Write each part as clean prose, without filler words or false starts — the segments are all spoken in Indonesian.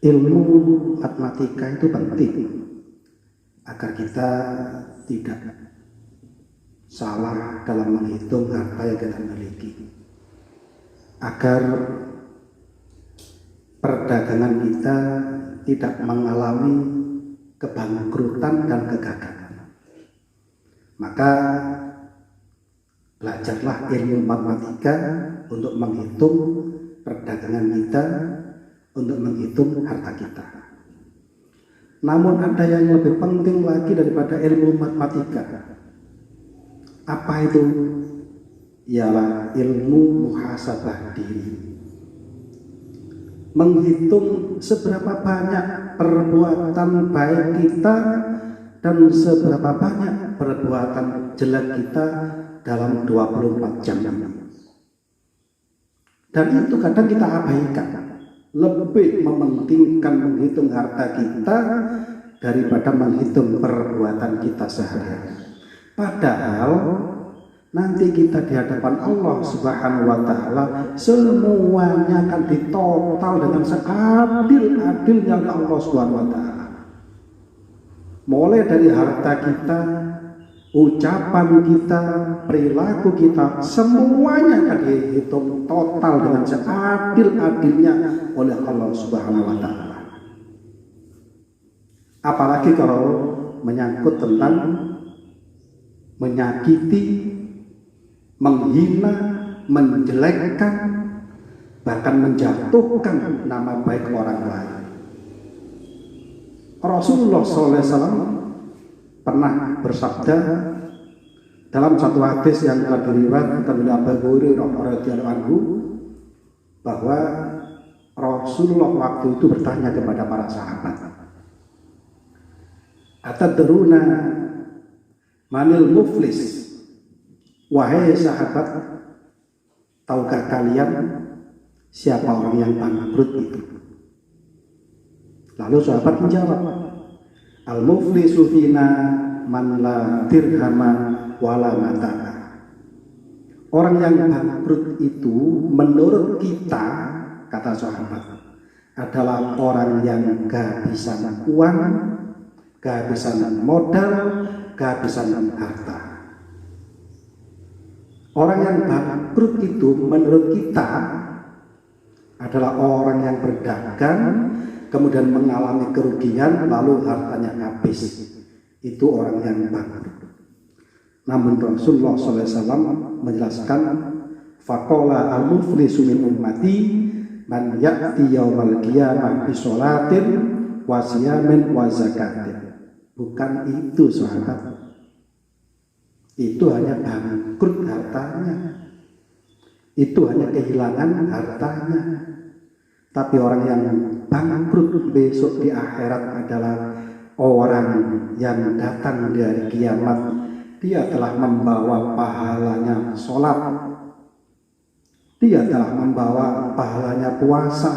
ilmu matematika itu penting agar kita tidak salah dalam menghitung harta yang kita miliki, agar perdagangan kita tidak mengalami kebangkrutan dan kegagalan. Maka belajarlah ilmu matematika untuk menghitung perdagangan kita, untuk menghitung harta kita. Namun ada yang lebih penting lagi daripada ilmu matematika. Apa itu? Ialah ilmu muhasabah diri. Menghitung seberapa banyak perbuatan baik kita dan seberapa banyak perbuatan jelek kita dalam 24 jam. Dan itu kadang kita abaikan. Lebih mementingkan menghitung harta kita daripada menghitung perbuatan kita sehari-hari. Padahal nanti kita di hadapan Allah Subhanahu wa Ta'ala semuanya akan ditotal dengan seadil-adilnya oleh Allah Subhanahu wa Ta'ala. Mulai dari harta kita, ucapan kita, perilaku kita, semuanya akan dihitung total dengan seadil-adilnya oleh Allah Subhanahu wa Ta'ala. Apalagi kalau menyangkut tentang menyakiti, menghina, menjelekkan, bahkan menjatuhkan nama baik orang lain. Rasulullah SAW pernah bersabda dalam satu hadis yang telah diriwayatkan oleh Abu Hurairah radhiyallahu anhu, bahwa Rasulullah waktu itu bertanya kepada para sahabat, "Atadruna manil muflis?" Wahai sahabat, tahukah kalian siapa orang yang bangkrut itu? Lalu sahabat menjawab, "Al-muflisu fina man la dirhama wala mata'a." Orang yang bangkrut itu menurut kita, kata sahabat, adalah orang yang kehabisan uang, kehabisan modal, kehabisan harta. Orang yang bangkrut itu menurut kita adalah orang yang berdagang, kemudian mengalami kerugian, lalu hartanya habis. Itu orang yang bangkrut. Namun Rasulullah SAW menjelaskan, faqala al-muflisu min ummati man ya'ti yaumal qiyamah bi sholatin wa siyamin wa zakatin. Bukan itu sahabat. Itu hanya bangkrut hartanya. Itu hanya kehilangan hartanya. Tapi orang yang bangkrut besok di akhirat adalah orang yang datang dari kiamat. Dia telah membawa pahalanya sholat. Dia telah membawa pahalanya puasa.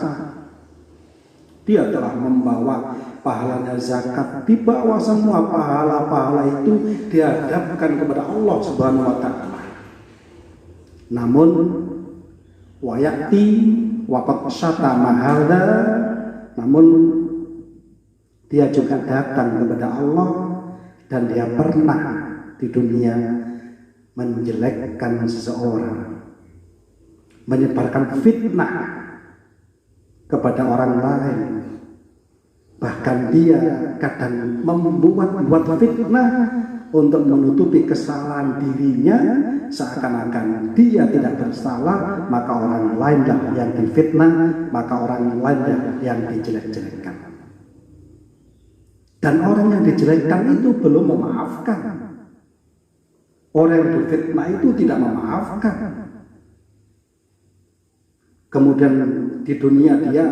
Dia telah membawa pahalanya zakat. Dibawa semua pahala-pahala itu dihadapkan kepada Allah Subhanahu wa Ta'ala. Namun wayati waqad syatama hadza, namun dia juga datang kepada Allah dan dia pernah di dunia menjelekkan seseorang, menyebarkan fitnah kepada orang lain. Bahkan dia kadang membuat fitnah untuk menutupi kesalahan dirinya, seakan-akan dia tidak bersalah, maka orang lainlah yang difitnah, maka orang lainlah yang dijelek-jelekkan. Dan orang yang dijelekkan itu belum memaafkan. Orang yang difitnah itu tidak memaafkan. Kemudian di dunia dia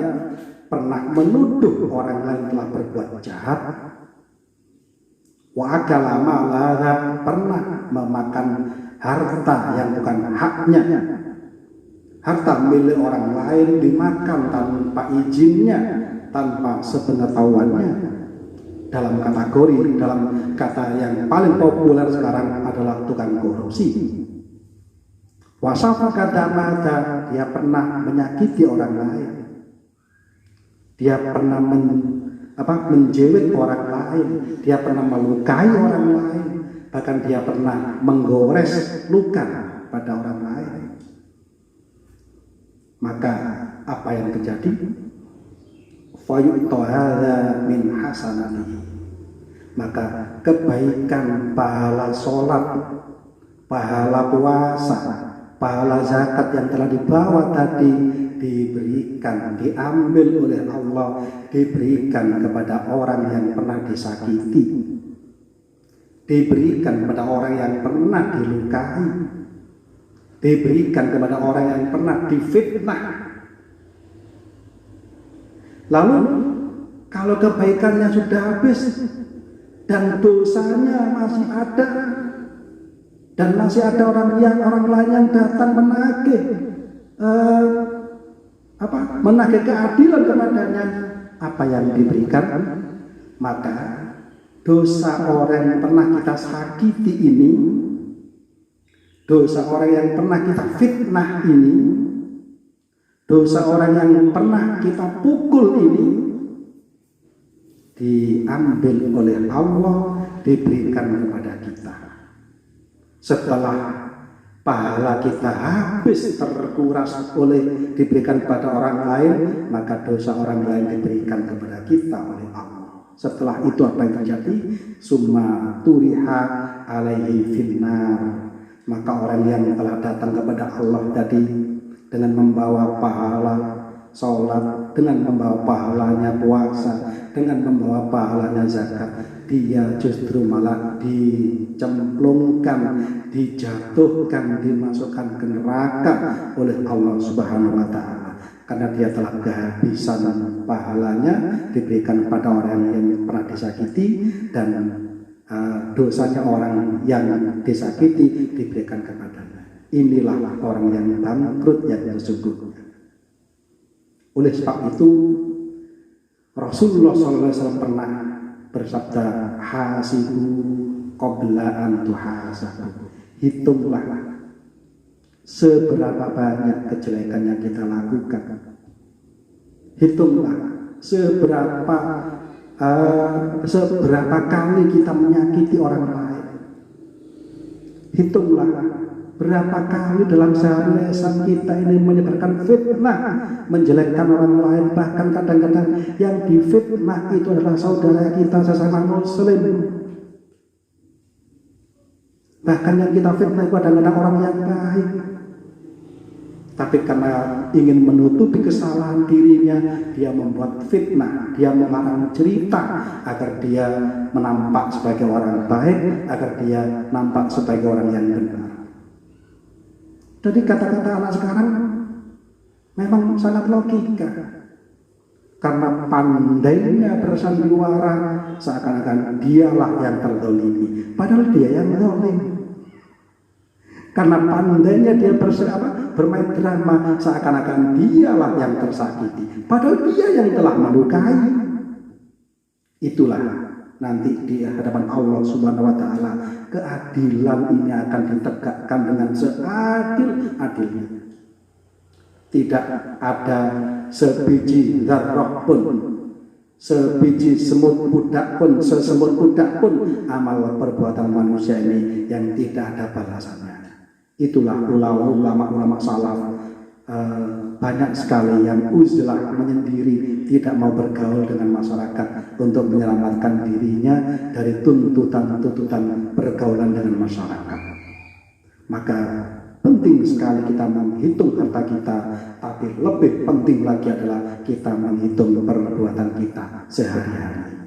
pernah menuduh orang lain telah berbuat jahat. Wa akala malaha, pernah memakan harta yang bukan haknya. Harta milik orang lain dimakan tanpa izinnya, tanpa sepengetahuannya. Dalam kategori, dalam kata yang paling populer sekarang adalah tukang korupsi. Wasafaka damata, dia pernah menyakiti orang lain. dia pernah menjewit orang lain, dia pernah melukai orang lain, bahkan dia pernah menggores luka pada orang lain. Maka apa yang terjadi? Fayu'tohada min hasanatihi. Maka kebaikan pahala sholat, pahala puasa, pahala zakat yang telah dibawa tadi diberikan, diambil oleh Allah, diberikan kepada orang yang pernah disakiti, diberikan kepada orang yang pernah dilukai, diberikan kepada orang yang pernah difitnah. Lalu kalau kebaikannya sudah habis dan dosanya masih ada, dan masih ada orang lain yang datang menagih keadilan kepadanya, apa yang diberikan? Maka dosa orang yang pernah kita sakiti ini, dosa orang yang pernah kita fitnah ini, dosa orang yang pernah kita pukul ini, diambil oleh Allah, diberikan kepada kita. Setelah pahala kita habis terkuras oleh diberikan kepada orang lain, maka dosa orang lain diberikan kepada kita oleh Allah. Setelah itu apa yang terjadi? Summa turiha alaihi finnar. Maka orang yang telah datang kepada Allah tadi dengan membawa pahala sholat, dengan membawa pahalanya puasa, dengan membawa pahalanya zakat, dia justru malah dicemplungkan, dijatuhkan, dimasukkan ke neraka oleh Allah Subhanahu wa Ta'ala, karena dia telah kehabisan pahalanya diberikan kepada orang yang pernah disakiti, dan dosanya orang yang disakiti diberikan kepadanya. Inilah orang yang bangkrut yang sesungguhnya. Oleh sebab itu Rasulullah SAW pernah bersabda, hasibu qabla an tuhasabu. Hitunglah seberapa banyak kejelekan yang kita lakukan. Hitunglah seberapa kali kita menyakiti orang lain. Hitunglah berapa kali dalam sehari lisan kita ini menyebarkan fitnah, menjelekkan orang lain. Bahkan kadang-kadang yang difitnah itu adalah saudara kita sesama muslim. Bahkan yang kita fitnah itu kadang-kadang orang yang baik, tapi karena ingin menutupi kesalahan dirinya, dia membuat fitnah, dia mengarang cerita agar dia menampak sebagai orang baik, agar dia nampak sebagai orang yang benar. Jadi kata-kata anak sekarang memang sangat logika, karena pandainya bersandiwara seakan-akan dialah yang terzalimi, padahal dia yang zalim. Karena pandainya dia bermain drama seakan-akan dialah yang tersakiti, padahal dia yang telah melukai. Itulah nanti di hadapan Allah Subhanahu wa Ta'ala, keadilan ini akan ditegakkan dengan seadil-adilnya. Tidak ada sebiji zarrah pun, sebiji semut kuda pun, sesemut kuda pun amal perbuatan manusia ini yang tidak ada balasannya. Itulah ulama-ulama salaf banyak sekali yang uzlah, menyendiri, tidak mau bergaul dengan masyarakat untuk menyelamatkan dirinya dari tuntutan-tuntutan pergaulan dengan masyarakat. Maka penting sekali kita menghitung harta kita, tapi lebih penting lagi adalah kita menghitung perbuatan kita sehari-hari.